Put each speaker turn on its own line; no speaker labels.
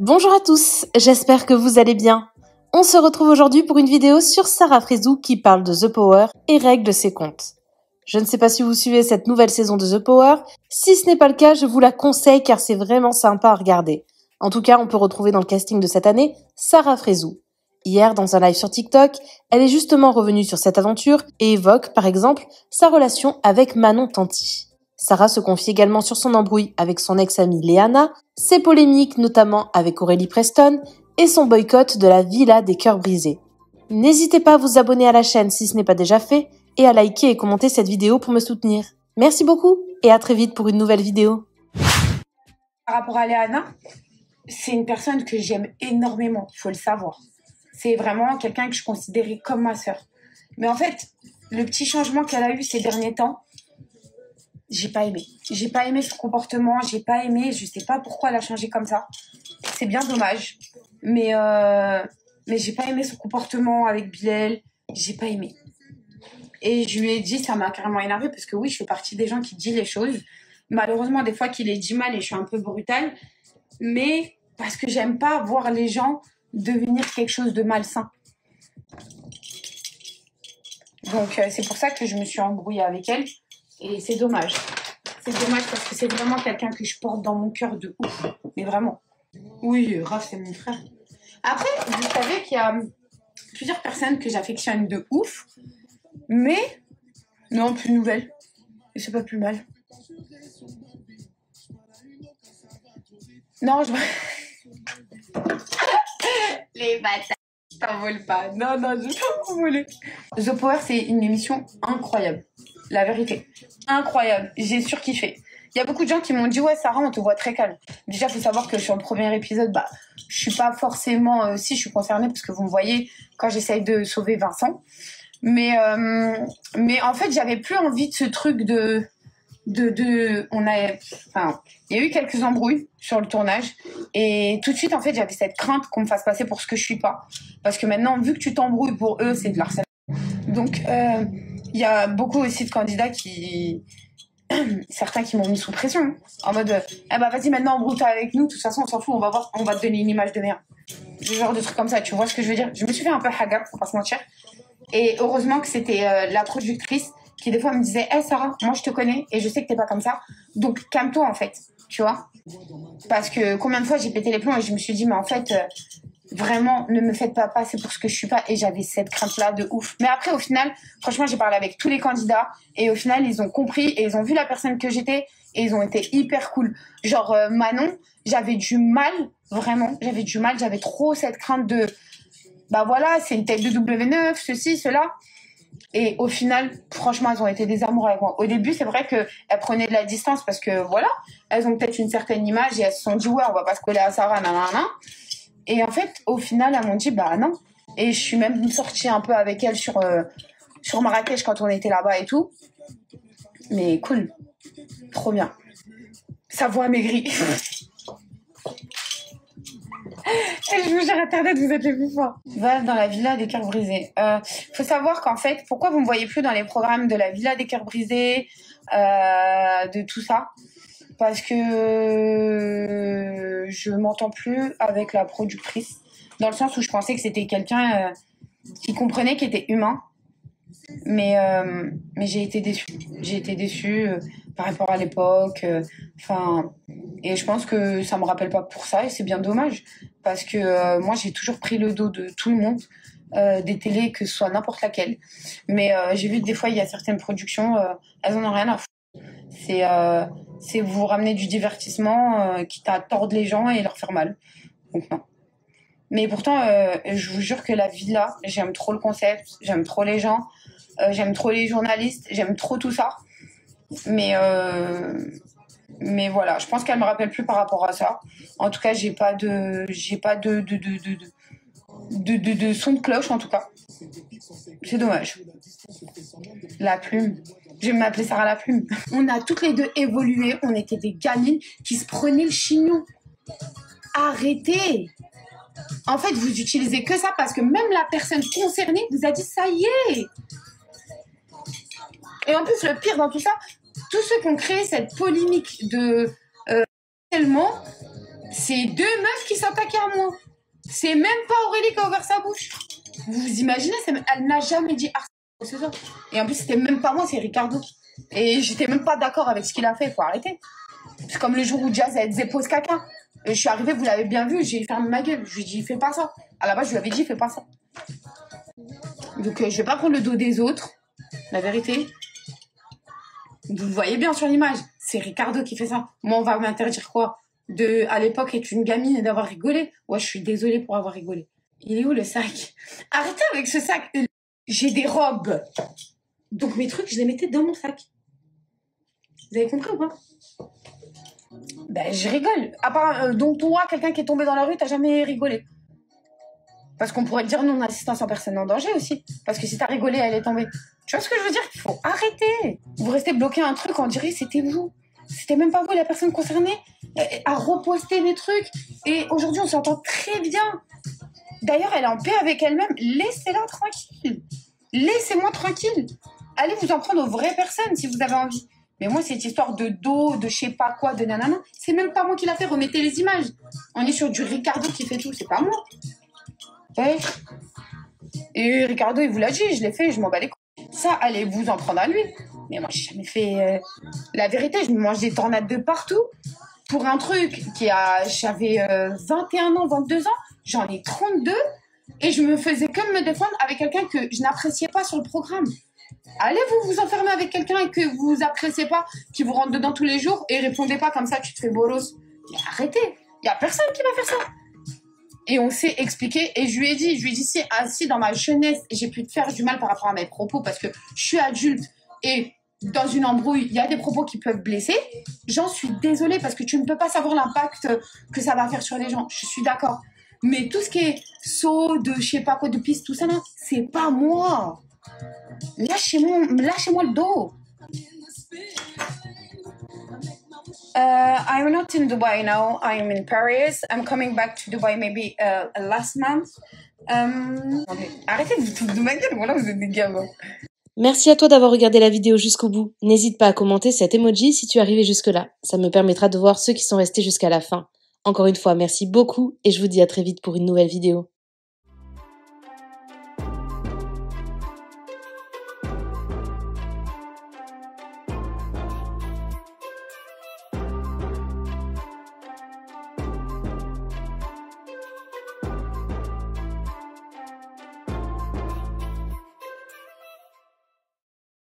Bonjour à tous, j'espère que vous allez bien. On se retrouve aujourd'hui pour une vidéo sur Sarah Frézou qui parle de The Power et règle ses comptes. Je ne sais pas si vous suivez cette nouvelle saison de The Power, si ce n'est pas le cas, je vous la conseille car c'est vraiment sympa à regarder. En tout cas, on peut retrouver dans le casting de cette année Sarah Frézou. Hier, dans un live sur TikTok, elle est justement revenue sur cette aventure et évoque, par exemple, sa relation avec Manon Tanti. Sarah se confie également sur son embrouille avec son ex-amie Léana, ses polémiques notamment avec Aurélie Preston et son boycott de la Villa des Cœurs Brisés. N'hésitez pas à vous abonner à la chaîne si ce n'est pas déjà fait et à liker et commenter cette vidéo pour me soutenir. Merci beaucoup et à très vite pour une nouvelle vidéo.
Par rapport à Léana, c'est une personne que j'aime énormément, il faut le savoir. C'est vraiment quelqu'un que je considérais comme ma sœur. Mais en fait, le petit changement qu'elle a eu ces derniers temps, j'ai pas aimé. J'ai pas aimé son comportement, j'ai pas aimé, je sais pas pourquoi elle a changé comme ça. C'est bien dommage. Mais j'ai pas aimé son comportement avec Bilal, j'ai pas aimé. Et je lui ai dit, ça m'a carrément énervée parce que oui, je fais partie des gens qui disent les choses. Malheureusement, des fois, qu'il les dit mal et je suis un peu brutale. Mais parce que j'aime pas voir les gens devenir quelque chose de malsain. Donc, c'est pour ça que je me suis embrouillée avec elle. Et c'est dommage. C'est dommage parce que c'est vraiment quelqu'un que je porte dans mon cœur de ouf. Mais vraiment. Oui, Raph, c'est mon frère. Après, vous savez qu'il y a plusieurs personnes que j'affectionne de ouf. Mais, non, plus nouvelles. Et c'est pas plus mal. Non, je... Les bâtards, je t'en vole pas. Non, je t'en vole. The Power, c'est une émission incroyable. La vérité. Incroyable. J'ai surkiffé. Il y a beaucoup de gens qui m'ont dit, ouais, Sarah, on te voit très calme. Déjà, il faut savoir que sur le premier épisode, je suis pas forcément... si, je suis concernée parce que vous me voyez quand j'essaye de sauver Vincent. Mais en fait, j'avais plus envie de ce truc il y a eu quelques embrouilles sur le tournage et tout de suite en fait j'avais cette crainte qu'on me fasse passer pour ce que je suis pas, parce que maintenant vu que tu t'embrouilles pour eux c'est de l'harcèlement. Donc il y a beaucoup aussi de candidats certains qui m'ont mis sous pression en mode vas-y maintenant embrouille-toi avec nous, de toute façon on s'en fout, on va voir, on va te donner une image de merde, ce genre de trucs comme ça, tu vois ce que je veux dire. Je me suis fait un peu haga, faut pas se mentir, et heureusement que c'était la productrice qui des fois me disait hey Sarah, moi je te connais et je sais que t'es pas comme ça, donc calme-toi en fait, tu vois, parce que combien de fois j'ai pété les plombs et je me suis dit mais en fait vraiment ne me faites pas passer pour ce que je suis pas, et j'avais cette crainte là de ouf. Mais après au final franchement j'ai parlé avec tous les candidats et au final ils ont compris et ils ont vu la personne que j'étais et ils ont été hyper cool. Genre Manon, j'avais du mal, vraiment j'avais du mal, j'avais trop cette crainte de voilà c'est une tête de W9, ceci, cela. Et au final, franchement, elles ont été des amours avec moi. Au début, c'est vrai qu'elles prenaient de la distance parce que, voilà, elles ont peut-être une certaine image et elles se sont dit, ouais, on va pas se coller à Sarah, nanana. Et en fait, au final, elles m'ont dit, non. Et je suis même sortie un peu avec elles sur Marrakech quand on était là-bas et tout. Mais cool. Trop bien. Sa voix maigrie. Et je vous jure, Internet, vous êtes les plus forts. Va dans la Villa des Cœurs Brisés. Faut savoir qu'en fait, pourquoi vous me voyez plus dans les programmes de la Villa des Cœurs Brisés, de tout ça? Parce que je m'entends plus avec la productrice, dans le sens où je pensais que c'était quelqu'un qui comprenait, qui était humain. Mais j'ai été déçue. J'ai été déçue par rapport à l'époque. Et je pense que ça me rappelle pas pour ça et c'est bien dommage. Parce que moi, j'ai toujours pris le dos de tout le monde, des télés, que ce soit n'importe laquelle. Mais j'ai vu que des fois, il y a certaines productions, elles en ont rien à foutre. C'est vous ramener du divertissement, quitte à tordre les gens et leur faire mal. Donc non. Mais pourtant, je vous jure que la villa, j'aime trop le concept, j'aime trop les gens. J'aime trop les journalistes, j'aime trop tout ça. Mais voilà, je pense qu'elle me rappelle plus par rapport à ça. En tout cas, j'ai pas de son de cloche en tout cas. C'est dommage. La plume. Je vais m'appeler Sarah la plume. On a toutes les deux évolué, on était des gamines qui se prenaient le chignon. Arrêtez. En fait, vous utilisez que ça parce que même la personne concernée vous a dit ça y est. Et en plus, le pire dans tout ça, tous ceux qui ont créé cette polémique de tellement, C'est deux meufs qui s'attaquaient à moi. C'est même pas Aurélie qui a ouvert sa bouche. Vous vous imaginez, elle n'a jamais dit harcèlement. Et en plus, c'était même pas moi, c'est Ricardo. Et j'étais même pas d'accord avec ce qu'il a fait, faut arrêter. C'est comme le jour où Jazz, elle disait pose caca. Et je suis arrivée, vous l'avez bien vu, j'ai fermé ma gueule. Je lui ai dit, fais pas ça. À la base, je lui avais dit, fais pas ça. Donc, je vais pas prendre le dos des autres, la vérité. Vous le voyez bien sur l'image, c'est Ricardo qui fait ça. Moi, on va m'interdire quoi? De, à l'époque, être une gamine et d'avoir rigolé? Ouais, je suis désolée pour avoir rigolé. Il est où le sac? Arrêtez avec ce sac. J'ai des robes. Donc, mes trucs, je les mettais dans mon sac. Vous avez compris ou pas? Ben, je rigole. À part, donc, toi, quelqu'un qui est tombé dans la rue, t'as jamais rigolé? Parce qu'on pourrait dire non-assistance en personne en danger aussi. Parce que si t'as rigolé, elle est tombée. Tu vois ce que je veux dire? Il faut arrêter. Vous restez bloqué un truc, on dirait c'était vous. C'était même pas vous, la personne concernée, à reposter les trucs. Et aujourd'hui, on s'entend très bien. D'ailleurs, elle est en paix avec elle-même. Laissez-la tranquille. Laissez-moi tranquille. Allez vous en prendre aux vraies personnes si vous avez envie. Mais moi, cette histoire de dos, de je sais pas quoi, de nanana, c'est même pas moi qui l'a fait. Remettez les images. On est sur du Ricardo qui fait tout, c'est pas moi. Ouais. Et Ricardo, il vous l'a dit, je l'ai fait, je m'en bats les couilles. Ça, allez vous en prendre à lui. Mais moi, j'ai jamais fait... La vérité, je me mange des tornades de partout. Pour un truc j'avais 21 ans, 22 ans, j'en ai 32. Et je me faisais que me défendre avec quelqu'un que je n'appréciais pas sur le programme. Allez vous enfermer avec quelqu'un et que vous appréciez pas, qui vous rentre dedans tous les jours et répondez pas comme ça, tu te fais bolos. Mais arrêtez, il y a personne qui va faire ça. Et on s'est expliqué et je lui ai dit si dans ma jeunesse j'ai pu te faire du mal par rapport à mes propos parce que je suis adulte et dans une embrouille il y a des propos qui peuvent blesser, j'en suis désolée parce que tu ne peux pas savoir l'impact que ça va faire sur les gens, je suis d'accord. Mais tout ce qui est saut de je sais pas quoi, de piste, tout ça là, c'est pas moi. Lâchez-moi le dos. I'm not in Dubai now. I'm in Paris. I'm coming back to Dubai maybe last month. Arrêtez de vous foutre de ma gueule, voilà, vous êtes des gamins.
Merci à toi d'avoir regardé la vidéo jusqu'au bout. N'hésite pas à commenter cet emoji si tu es arrivé jusque-là. Ça me permettra de voir ceux qui sont restés jusqu'à la fin. Encore une fois, merci beaucoup et je vous dis à très vite pour une nouvelle vidéo.